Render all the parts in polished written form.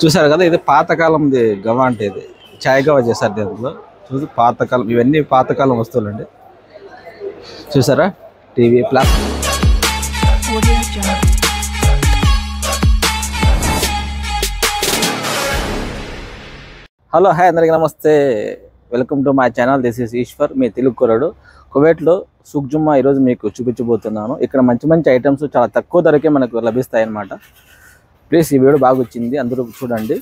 చూసారు కదా, ఇది పాతకాలంది గవ అంటే ఇది చాయ్ గవ చేశారు దీంట్లో. చూసి పాతకాలం, ఇవన్నీ పాతకాలం వస్తువులు అండి. చూసారా, టీవీ ప్లస్. హలో, హాయ్ అందరికీ నమస్తే. Welcome to my channel. This is Eshwar, మీ తెలుగు కుర్రాడు. కువైట్లో సుక్ జుమ్మా ఈరోజు మీకు చూపించబోతున్నాను. ఇక్కడ మంచి మంచి ఐటమ్స్ చాలా తక్కువ ధరకే మనకు లభిస్తాయి అన్నమాట. ప్లీజ్ ఈ వీడియో బాగా వచ్చింది, అందరూ చూడండి.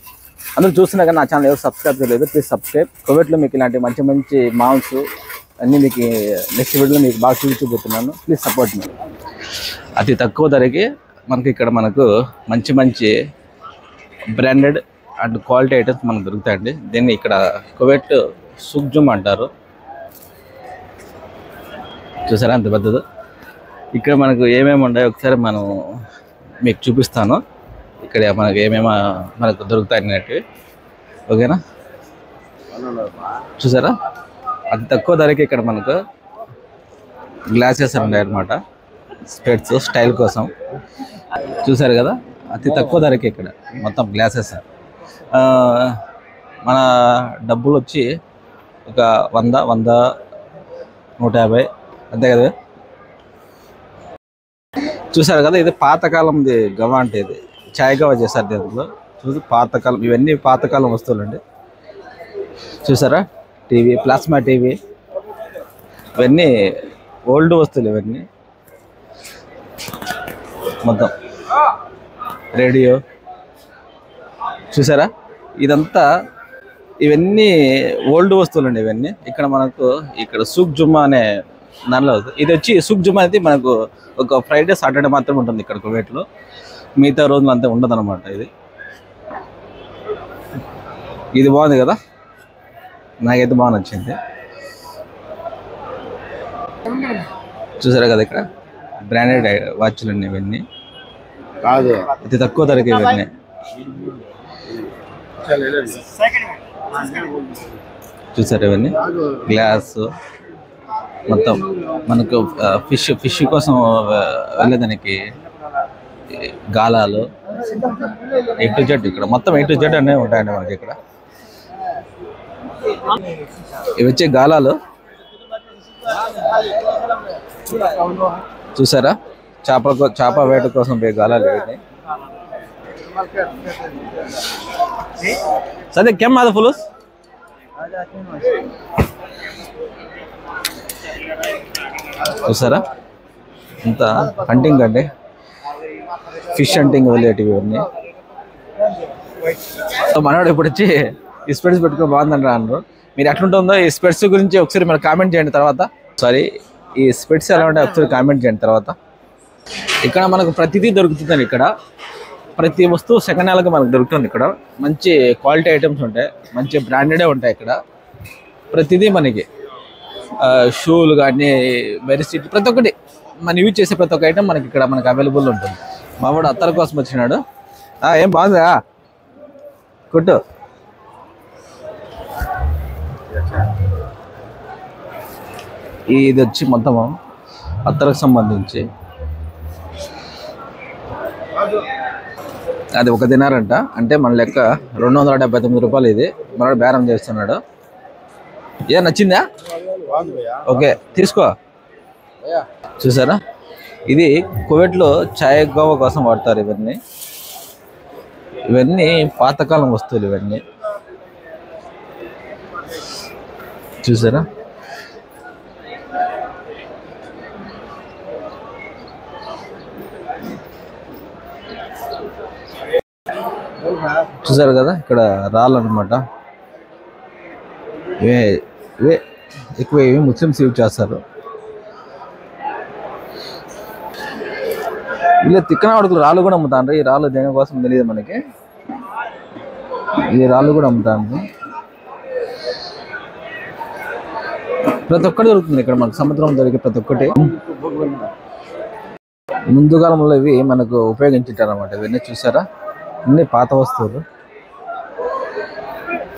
అందరూ చూస్తున్నా కానీ నా ఛానల్ ఎవరు సబ్స్క్రైబ్ చేయలేదు, ప్లీజ్ సబ్స్క్రైబ్. కువైట్లో మీకు ఇలాంటి మంచి మంచి మాల్స్ అన్నీ మీకు నెక్స్ట్ వీడియోలో మీకు బాగా చూపించబోతున్నాను. ప్లీజ్ సపోర్ట్ మీ. అతి తక్కువ ధరకి మనకు మంచి మంచి బ్రాండెడ్ అండ్ క్వాలిటీ ఐటమ్స్ మనకు దొరుకుతాయండి. దీన్ని ఇక్కడ కువైట్ సుక్ జుమ్మా అంటారు. చూసారా అంత పెద్దది. ఇక్కడ మనకు ఏమేమి ఉన్నాయో ఒకసారి మనం మీకు చూపిస్తాను. ఇక్కడ మనకు ఏమేమి మనకు దొరుకుతాయి అన్నట్టు. ఓకేనా, చూసారా అతి తక్కువ ధరకి ఇక్కడ మనకు గ్లాసెస్ ఉన్నాయి అన్నమాట. స్పెట్స్ స్టైల్ కోసం చూసారు కదా, అతి తక్కువ ధరకి ఇక్కడ మొత్తం గ్లాసెస్. మన డబ్బులు వచ్చి ఒక 100, 150 అంతే కదా. చూసారు కదా, ఇది పాతకాలంది గవ అంటే ఇది చాయ్ గవ చేశారు దీంట్లో. చూసి పాతకాలం, ఇవన్నీ పాతకాలం వస్తువులు అండి. చూసారా, టీవీ, ప్లాస్మా టీవీ, ఇవన్నీ ఓల్డ్ వస్తువులు. ఇవన్నీ మొత్తం రేడియో. చూసారా, ఇదంతా ఇవన్నీ ఓల్డ్ వస్తువులు అండి. ఇవన్నీ ఇక్కడ సుక్ జుమ్మా అనే దానిలో ఇది వచ్చి సుక్ జుమ్మా అనేది మనకు ఒక ఫ్రైడే సాటర్డే మాత్రమే ఉంటుంది ఇక్కడ కువైట్లో. మిగతా రోజులు అంతా ఉండదు అనమాట. ఇది బాగుంది కదా, నాకైతే బాగా నచ్చింది. చూసారా కదా, ఇక్కడ బ్రాండెడ్ వాచ్లు అండి ఇవన్నీ. కాదు, అతి తక్కువ ధరకి ఇవన్నీ. చూసారు, ఇవన్నీ గ్లాస్ మొత్తం మనకు ఫిష్ కోసం వెళ్ళేదానికి గాలాలు, A to Z. ఇక్కడ మొత్తం A to Z అనేవి ఉంటాయండి మనకి ఇక్కడ. ఇవి వచ్చే గాలాలు. చూసారా, చేప వేట కోసం గాలాలు ఇవి. సరే కేమ్ మాది ఫులుస్. చూసారా, ఇంత హంటింగ్ అండి, ఫిష్ హంటింగ్ వెళ్ళేటివి ఇవన్నీ. మనవాడు ఇప్పుడు వచ్చి ఈ స్పెట్స్ పెట్టుకుని బాగుందంటారు అన్నారు. మీరు ఎట్లుంటుందో ఈ స్పెట్స్ గురించి ఒకసారి మీరు కామెంట్ చేయండి. తర్వాత ఈ స్పెట్స్ ఎలా ఉంటాయి ఒకసారి కామెంట్ చేయండి. తర్వాత ఇక్కడ మనకు ప్రతిదీ దొరుకుతుందండి. ఇక్కడ ప్రతి వస్తువు సెకండ్ హ్యాండ్గా మనకు దొరుకుతుంది. ఇక్కడ మంచి క్వాలిటీ ఐటమ్స్ ఉంటాయి, మంచి బ్రాండెడే ఉంటాయి. ఇక్కడ ప్రతిదీ మనకి షూలు కానీ బెడ్షీట్ ప్రతి ఒక్కటి మనం యూజ్ చేసే ప్రతి ఒక్క ఐటమ్ మనకు అవైలబుల్ ఉంటుంది. మా వాడు అత్తల కోసం వచ్చినాడు. ఏం బాగుందా కుట్టు. ఇది వచ్చి మొత్తం అత్తలకు సంబంధించి అది 1 దినార్ అంట. అంటే మన లెక్క 279 రూపాయలు. ఇది మనోడు బేరం చేస్తున్నాడు. ఏ నచ్చిందా? ఓకే, తీసుకో. చూసారా, ఇది కువైట్లో చాయ్ గోవా కోసం వాడతారు. ఇవన్నీ పాతకాలం వస్తువులు ఇవన్నీ. చూసారా, చూసారు కదా, ఇక్కడ రాళ్ళు అనమాట. ఇవే ఎక్కువ ముస్లిమ్స్ యూజ్ చేస్తారు. వీళ్ళు తిక్కన వాడుకులు రాళ్ళు కూడా అమ్ముతాండ్రు. ఈ రాళ్ళు దేనికోసం తెలియదు మనకి. ఈ రాళ్ళు కూడా అమ్ముతాండ్రు. ప్రతి ఒక్కటి దొరుకుతుంది ఇక్కడ మనకు. సముద్రం దొరికే ప్రతి ఒక్కటి ముందు కాలంలో ఇవి మనకు ఉపయోగించుంటారు అన్నమాట. ఇవన్నీ చూసారా, అన్ని పాత వస్తువులు.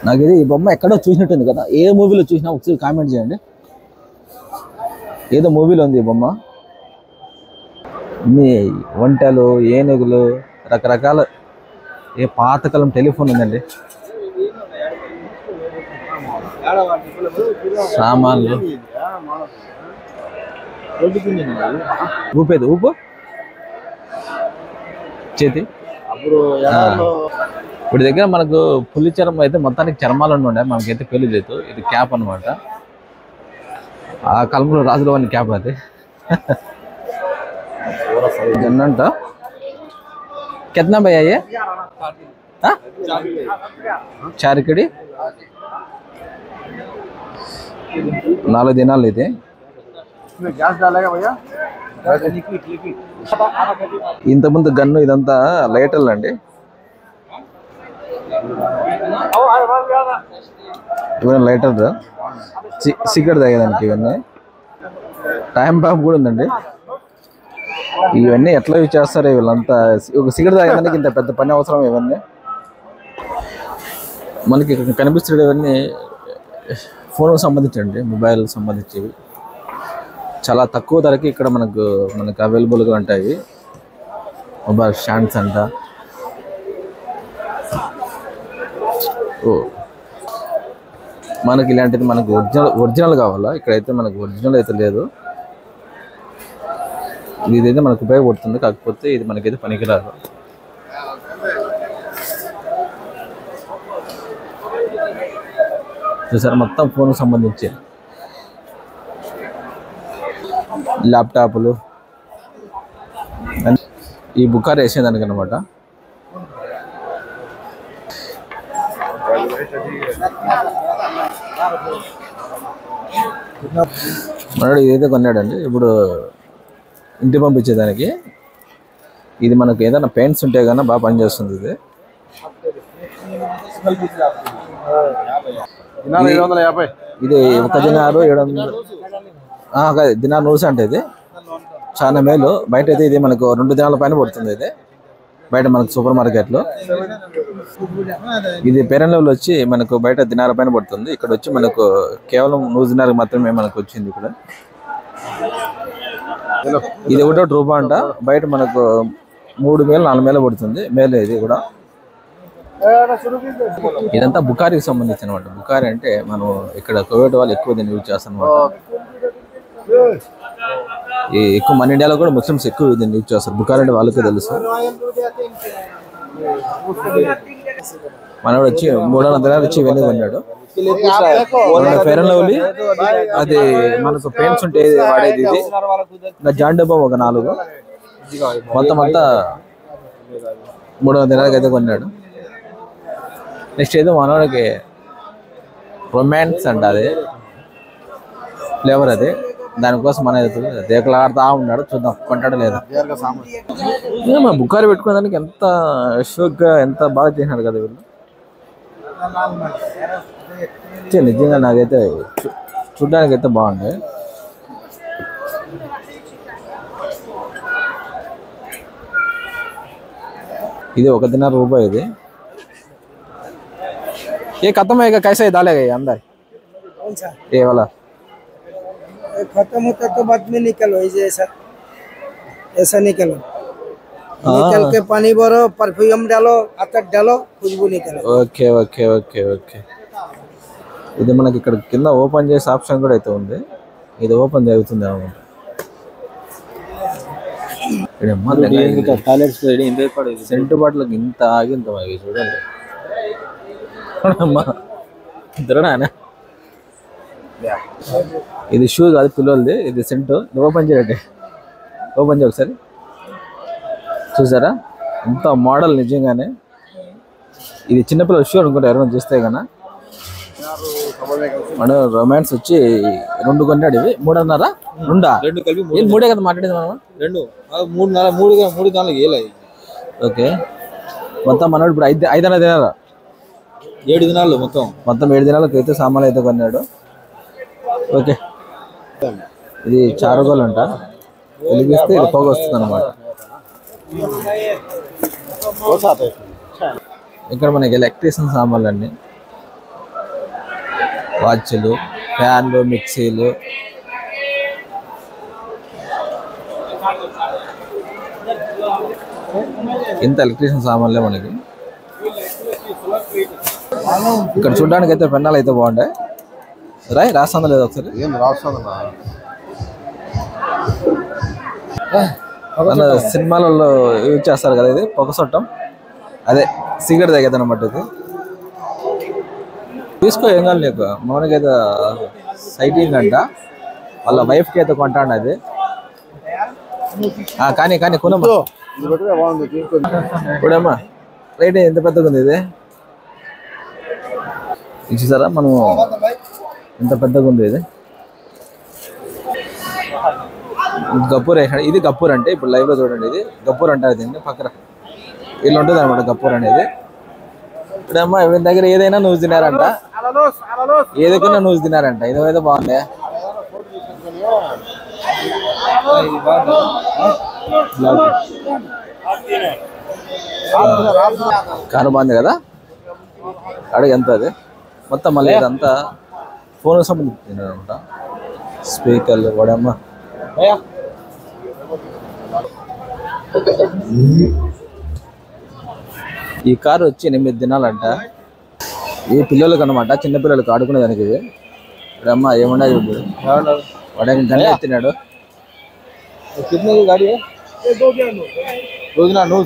నాకు ఇది ఈ బొమ్మ ఎక్కడో చూసినట్టుంది కదా, ఏ మూవీలో చూసినా ఒకసారి కామెంట్ చేయండి. ఏదో మూవీలో ఉంది ఈ బొమ్మ. అన్ని వంటలు, ఏనుగులు, రకరకాల ఏ పాతకాలం టెలిఫోన్ ఉందండి, సామాన్లు, ఊపేది ఊపు చేతి. ఇప్పుడు దగ్గర మనకు పులి చర్మం అయితే మొత్తానికి చర్మాలు ఉండే, మనకైతే పెళ్లి లేదు. ఇది క్యాప్ అనమాట, ఆ కాలంలో రాజుల వాని క్యాప్ అది. జన్నంట కిतना भैया ये? 4 कड़ी 4 దినాలు ఇది. ఇంతకుముందు గన్ను ఇదంతా లైటర్లు అండి, ఇవన్నీ లైటర్ సిగరెట్ తాగేదానికి. ఇవన్నీ టైం బాంబ్ కూడా ఉందండి. ఇవన్నీ ఎట్లా యూజ్ చేస్తారు వీళ్ళంతా? ఒక సిగరెట్ తాగేదానికి ఇంత పెద్ద పని అవసరం? ఇవన్నీ మనకి కనిపిస్తుంది. ఇవన్నీ ఫోన్కి సంబంధించండి, మొబైల్ సంబంధించివి. చాలా తక్కువ ధరకి ఇక్కడ మనకు అవైలబుల్గా ఉంటాయి. మొబైల్ స్టాండ్స్ అంట. ఓ మనకి ఇలాంటిది మనకు ఒరిజినల్ కావాలా? ఇక్కడైతే మనకు ఒరిజినల్ అయితే లేదు. ఇదైతే మనకు ఉపయోగపడుతుంది, కాకపోతే ఇది మనకైతే పనికిరాదు. చూసారు, మొత్తం ఫోన్కి సంబంధించి ల్యాప్టాప్లు, ఈ బుక్కార్ వేసేదానికి అనమాట. మనడు ఇదైతే కొన్నాడండి ఇప్పుడు ఇంటి పంపించేదానికి. ఇది మనకు ఏదైనా పెయింట్స్ ఉంటే కన్నా బాగా పనిచేస్తుంది. ఇది ఇది ఒక దినారు 700 దినారు నూస అంటే ఇది చాలా మేలు. బయట అయితే ఇది మనకు 2 దినాల పైన పడుతుంది. ఇది బయట మనకు సూపర్ మార్కెట్లో. ఇది పేరెంట్ లెవెల్ వచ్చి మనకు బయట దినాల పైన పడుతుంది. ఇక్కడ వచ్చి మనకు కేవలం 100 దినాలకు మాత్రమే మనకు వచ్చింది ఇక్కడ. ఇది ఒకటో రూపాయి అంట, బయట మనకు 3000 4000 పడుతుంది. మేలే ఇది కూడా. ఇదంతా బుకారికి సంబంధించిన అనమాట. బుకారి అంటే మనం ఇక్కడ కువైట్ వాళ్ళు ఎక్కువ దీన్ని యూజ్ చేస్తాం అనమాట. ఎక్కువ మన ఇండియాలో కూడా ముస్లిమ్స్ ఎక్కువ దీన్ని యూజ్ చేస్తారు. బుకారి అంటే వాళ్ళకే తెలుసు. మనోడు వచ్చి 300 దినాలు వచ్చి ఇవన్నీ కొన్నాడు. ఫెయిర్ అండ్ లవ్లీ అది మనకు పెయింట్స్ ఉంటే వాడేది. ఇది ఇంకా జాన్ డబ్బా ఒక 4, మొత్తం అంతా 300 దినాలకి అయితే కొన్నాడు. నెక్స్ట్ ఏదో మనోడికి రొమాన్స్ అంట, అది ఫ్లేవర్. అది దానికోసం మన దేకలాడుతూ ఉన్నాడు. చూద్దాం కొంటాడు లేదా. మా బుక్కారి పెట్టుకోవడానికి ఎంత షోక్గా ఎంత బాగా చేసినాడు కదా వీళ్ళు. నిజంగా నాకైతే చూడ్డానికి అయితే బాగుంది. ఇది 1 దినార్ రూపాయి. ఇది ये खत्म है क्या? कैसे डालेगा ये अंदर? ये वाला खत्म होता तो बाद में निकलो, ऐसा निकलो। निकल के पानी भरो, परफ्यूम डालो, अतर डालो, खुशबू निकले. Okay okay okay okay. ఇది మనకి ఇక్కడ కింద ఓపెన్ చేసే ఆప్షన్ కూడా అయితే ఉంది. ఇది ఓపెన్ జరుగుతుంది అన్నమాట. సెంటు బాటిల్కి ఇంత ఆగింత చూడండి. ఇది షూ కాదు పిల్లలది, ఇది సెంటు. ఓపెన్ చేయండి, ఓపెన్ చేయ ఒకసారి. చూసారా ఎంత మోడల్ నిజంగానే. ఇది చిన్నపిల్లల షూ అనుకుంటా ఎవరైనా చూస్తే కన్నా. మన రొమాన్స్ వచ్చి 2 కొన్నాడు. ఇవి 3.5 2 కలిపి 3 కదా మాట్లాడేది మనం. 3 ఓకే. మొత్తం మనోడు ఇప్పుడు 5 దినాలు 7 దినాలు మొత్తం 7 దినాలకు అయితే సామాన్లు అయితే కొన్నాడు. ఓకే. ఇది చారుగోలు అంట, వెలిగిస్తే ఇది పొగ వస్తుంది అనమాట. ఇక్కడ మనకి ఎలక్ట్రీషియన్ సామాన్లు అన్నీ, వాచ్లు, ఫ్యాన్లు, మిక్సీలు, ఇంత ఎలక్ట్రీషియన్ సామాన్లే మనకి. ఇక్కడ చూడడానికి అయితే పెన్నాలు అయితే బాగుంటాయి. రాస్తుందా లేదు ఒకసారి మన సినిమాలలో యూజ్ చేస్తారు కదా, ఇది పొగ చుట్టం, అదే సిగరెట్ తగ్గదు అనమాట. ఇది తీసుకో, ఏం కాదు నీకు. మౌనికి అయితే సైటింగ్ అంట, వాళ్ళ వైఫ్కి అయితే కొంటాండి అది. కానీ కొనమ్మా. ఇప్పుడమ్మా రేట్ ఎంత పెద్దగా ఉంది ఇది చూసారా, మనం ఎంత పెద్దగా ఉంది ఇది. గప్పూర్ ఇది గప్పూర్ అంటే ఇప్పుడు లైవ్ లో చూడండి, ఇది గప్పూర్ అంటారు దీన్ని. పక్కన వీళ్ళు ఉంటుంది అనమాట గప్పూర్ అనేది. ఇప్పుడమ్మా వీళ్ళ దగ్గర ఏదైనా నువ్వు తినారంట, ఏదైనా నువ్వు తినారంట. ఇదేదో బాగుంది, కారు బాగుంది కదా. అడిగి ఎంత అది మొత్తం, మళ్ళీ ఇదంతా ఫోన్ సంబంధించింది అనమాట. స్పీకర్లు వాడమ్మా. ఈ కారు వచ్చి 8 దినాలంట. ఈ పిల్లలకు అనమాట, చిన్న పిల్లలకు ఆడుకునే దానికి. ఇది ఇప్పుడమ్మా ఏమన్నా చూడు, వాడే గంట ఎత్తినాడు. గాడి రోజున నువ్వు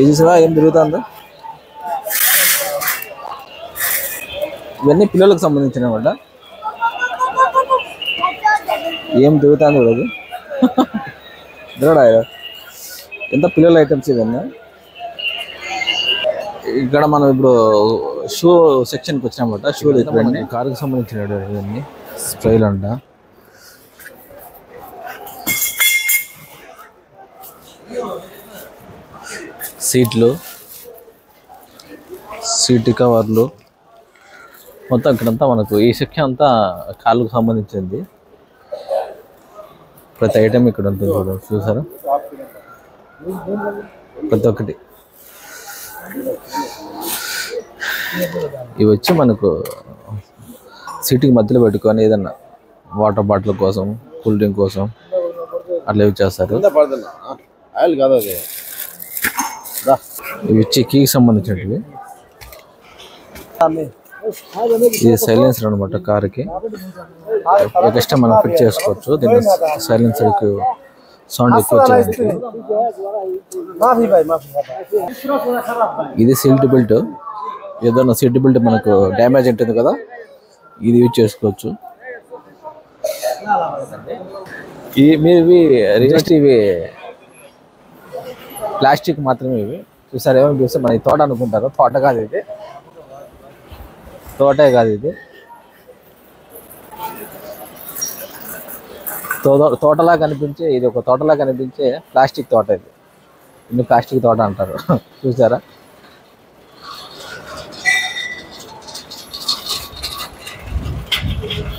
ఏం చూసావా, ఏం తిరుగుతుందో. ఇవన్నీ పిల్లలకు సంబంధించిన అనమాట. ఏం తిరుగుతుంది చూడదు. ఎంత పిల్లల ఐటమ్స్ ఇవన్నీ. ఇక్కడ మనం ఇప్పుడు షూ సెక్షన్కి వచ్చినామట. షూ ఇవన్నీ కారుకి సంబంధించిన ఇవన్నీ స్ప్రైలు అంట. సీట్లు, సీట్ కవర్లు, మొత్తం ఇక్కడంతా మనకు ఈ సెక్షన్ అంతా కాళ్ళకు సంబంధించింది. ప్రతి ఐటమ్ ఇక్కడ ఉంటుంది చూసారా, ప్రతి ఒక్కటి. ఇవి వచ్చి మనకు సీటుకి మధ్యలో పెట్టుకొని ఏదన్నా వాటర్ బాటిల్ కోసం, కూల్ డ్రింక్ కోసం అట్లా యూజ్ చేస్తారు. ఇవి వచ్చి కీకి సంబంధించినవి. ఇది సైలెన్సర్ అనమాట కార్కి. ఎక్స్ట్రా మనం ఫిట్ చేసుకోవచ్చు. దీన్ని సైలెన్సర్కి సౌండ్ ఎక్కువ వచ్చేది. ఇది సీట్ బెల్ట్. ఏదైనా సీట్ బెల్ట్ మనకు డ్యామేజ్ ఉంటుంది కదా, ఇది యూజ్ చేసుకోవచ్చు. ఇవి రిజిస్టర్, ఇవి ప్లాస్టిక్ మాత్రమే. ఇవి చూసారు, ఏమేమి చూస్తే మన తోట అనుకుంటారు. తోట కాదు ఇది, తోటే కాదు ఇది. తోటలా కనిపించే, ఇది ఒక తోటలా కనిపించే ప్లాస్టిక్ తోట. ఇది ఇన్ని ప్లాస్టిక్ తోట అంటారు. చూసారా,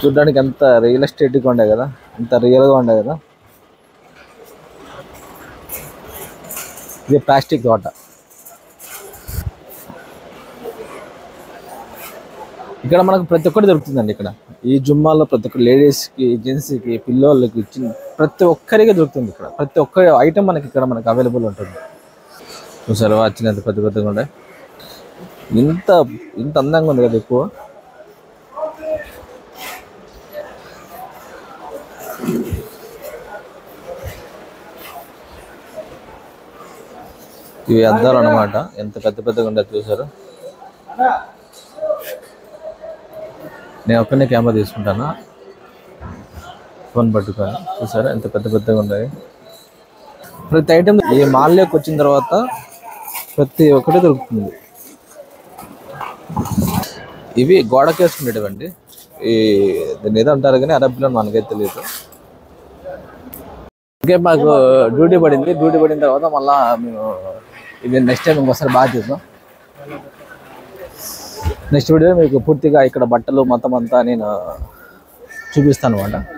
చూడడానికి ఎంత రియలిస్టిక్గా ఉండే కదా, ఎంత రియల్గా ఉండే కదా. ఇది ప్లాస్టిక్ తోట. ఇక్కడ మనకు ప్రతి ఒక్కటి దొరుకుతుందండి. ఇక్కడ ఈ జుమ్మాలో ప్రతి ఒక్క లేడీస్కి, జెంట్స్కి, పిల్లోళ్ళకి, ప్రతి ఒక్కరికి దొరుకుతుంది. ఇక్కడ ప్రతి ఒక్క ఐటమ్ మనకి ఇక్కడ మనకు అవైలబుల్ ఉంటుంది. చూసారు వచ్చినంత పెద్ద పెద్దగా ఉండే, ఇంత అందంగా ఉంది కదా. ఎక్కువ ఇవి అద్దాలు అన్నమాట. ఎంత పెద్ద పెద్దగా ఉండేది చూసారు. నేను ఒక్కనే కెమెరా తీసుకుంటాను, ఫోన్ పట్టుకొని. చూసారా ఎంత పెద్ద పెద్దగా ఉన్నాయి. ప్రతి ఐటమ్ ఈ మాల్లోకి వచ్చిన తర్వాత ప్రతి ఒక్కటి దొరుకుతుంది. ఇవి గోడకేసుకునేటివండి. దీన్ని ఏదో అంటారు కానీ అరబ్బీలో మనకైతే తెలియదు. ఇంకే మాకు డ్యూటీ పడింది. డ్యూటీ పడిన తర్వాత మళ్ళీ మేము ఇది నెక్స్ట్ టైం ఇంకోసారి బాగా చూద్దాం. నెక్స్ట్ వీడియో మీకు పూర్తిగా ఇక్కడ బట్టలు మొత్తం అంతా నేను చూపిస్తాను అన్నమాట.